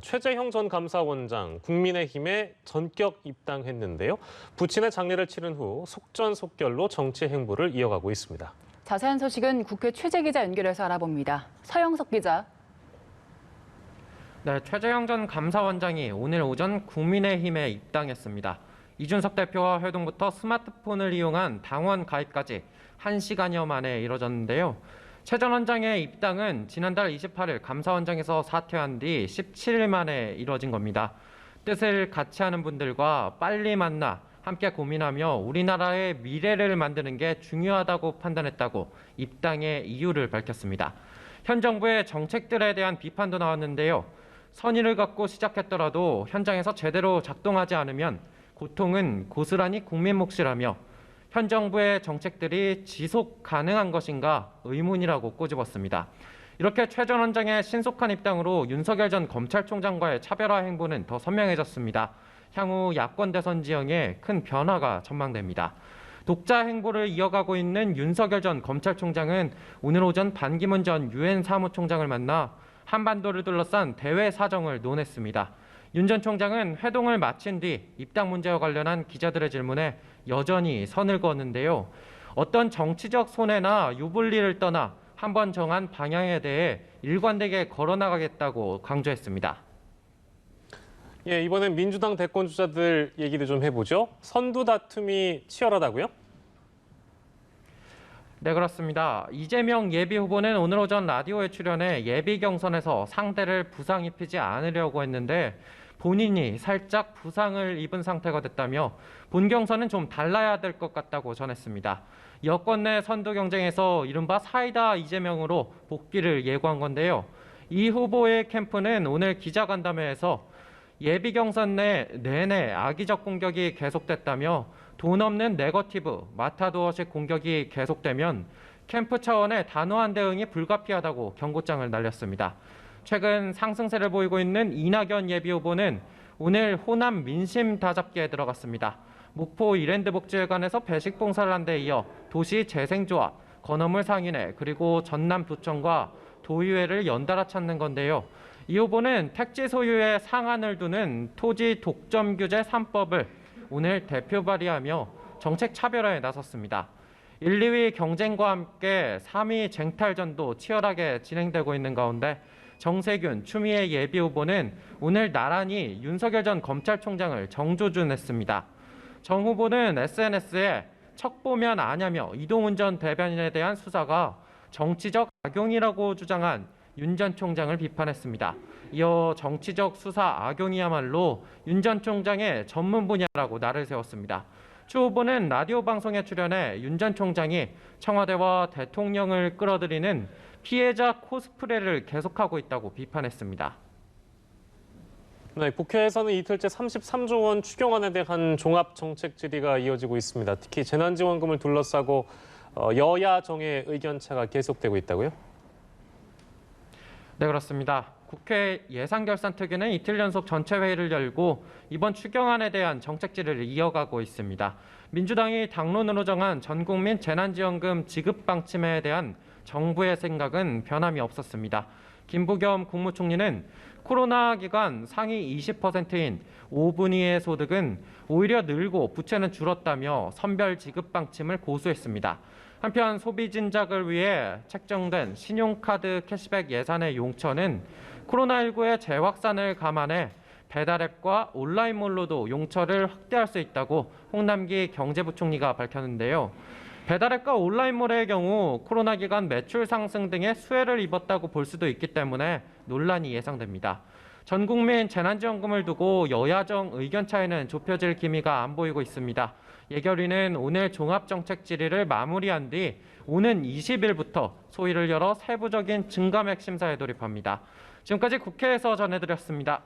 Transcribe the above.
최재형 전 감사원장 국민의힘에 전격 입당했는데요. 부친의 장례를 치른 후 속전속결로 정치 행보를 이어가고 있습니다. 자세한 소식은 국회 최재 기자 연결해서 알아봅니다. 서영석 기자. 네, 최재형 전 감사원장이 오늘 오전 국민의힘에 입당했습니다. 이준석 대표와 회동부터 스마트폰을 이용한 당원 가입까지 1시간여 만에 이뤄졌는데요. 최 전 원장의 입당은 지난달 28일 감사원장에서 사퇴한 뒤 17일 만에 이뤄진 겁니다. 뜻을 같이 하는 분들과 빨리 만나 함께 고민하며 우리나라의 미래를 만드는 게 중요하다고 판단했다고 입당의 이유를 밝혔습니다. 현 정부의 정책들에 대한 비판도 나왔는데요. 선의를 갖고 시작했더라도 현장에서 제대로 작동하지 않으면 고통은 고스란히 국민 몫이라며 현 정부의 정책들이 지속 가능한 것인가 의문이라고 꼬집었습니다. 이렇게 최 전 원장의 신속한 입당으로 윤석열 전 검찰총장과의 차별화 행보는 더 선명해졌습니다. 향후 야권 대선 지형에 큰 변화가 전망됩니다. 독자 행보를 이어가고 있는 윤석열 전 검찰총장은 오늘 오전 반기문 전 유엔 사무총장을 만나 한반도를 둘러싼 대외 사정을 논했습니다. 윤 전 총장은 회동을 마친 뒤 입당 문제와 관련한 기자들의 질문에 여전히 선을 그었는데요. 어떤 정치적 손해나 유불리를 떠나 한번 정한 방향에 대해 일관되게 걸어나가겠다고 강조했습니다. 이번엔 민주당 대권 주자들 얘기도 좀 해보죠. 선두 다툼이 치열하다고요? 네, 그렇습니다. 이재명 예비 후보는 오늘 오전 라디오에 출연해 예비 경선에서 상대를 부상 입히지 않으려고 했는데 본인이 살짝 부상을 입은 상태가 됐다며 본 경선은 좀 달라야 될 것 같다고 전했습니다. 여권 내 선두 경쟁에서 이른바 사이다 이재명으로 복귀를 예고한 건데요. 이 후보의 캠프는 오늘 기자간담회에서 예비 경선 내내 악의적 공격이 계속됐다며 돈 없는 네거티브, 마타도어식 공격이 계속되면 캠프 차원의 단호한 대응이 불가피하다고 경고장을 날렸습니다. 최근 상승세를 보이고 있는 이낙연 예비후보는 오늘 호남 민심 다잡기에 들어갔습니다. 목포 이랜드복지회관에서 배식 봉사를 한 데 이어 도시재생조합, 건어물 상인회, 그리고 전남도청과 도의회를 연달아 찾는 건데요. 이 후보는 택지 소유의 상한을 두는 토지 독점 규제 3법을 오늘 대표 발의하며 정책 차별화에 나섰습니다. 1, 2위 경쟁과 함께 3위 쟁탈전도 치열하게 진행되고 있는 가운데 정세균, 추미애 예비 후보는 오늘 나란히 윤석열 전 검찰총장을 정조준했습니다. 정 후보는 SNS에 척 보면 아냐며 이동훈 전 대변인에 대한 수사가 정치적 악용이라고 주장한 윤 전 총장을 비판했습니다. 이어 정치적 수사 악용이야말로 윤 전 총장의 전문 분야라고 날을 세웠습니다. 추 후보는 라디오 방송에 출연해 윤 전 총장이 청와대와 대통령을 끌어들이는 피해자 코스프레를 계속하고 있다고 비판했습니다. 네, 국회에서는 이틀째 33조 원 추경안에 대한 종합정책 질의가 이어지고 있습니다. 특히 재난지원금을 둘러싸고 여야 정의 의견차가 계속되고 있다고요? 네, 그렇습니다. 국회 예산결산특위는 이틀 연속 전체 회의를 열고 이번 추경안에 대한 정책 질의를 이어가고 있습니다. 민주당이 당론으로 정한 전국민 재난지원금 지급 방침에 대한 정부의 생각은 변함이 없었습니다. 김부겸 국무총리는 코로나 기간 상위 20%인 5분위의 소득은 오히려 늘고 부채는 줄었다며 선별 지급 방침을 고수했습니다. 한편 소비 진작을 위해 책정된 신용카드 캐시백 예산의 용처는 코로나19의 재확산을 감안해 배달앱과 온라인몰로도 용처를 확대할 수 있다고 홍남기 경제부총리가 밝혔는데요. 배달앱과 온라인몰의 경우 코로나 기간 매출 상승 등의 수혜를 입었다고 볼 수도 있기 때문에 논란이 예상됩니다. 전 국민 재난지원금을 두고 여야정 의견 차이는 좁혀질 기미가 안 보이고 있습니다. 예결위는 오늘 종합정책 질의를 마무리한 뒤 오는 20일부터 소위를 열어 세부적인 증감액 심사에 돌입합니다. 지금까지 국회에서 전해드렸습니다.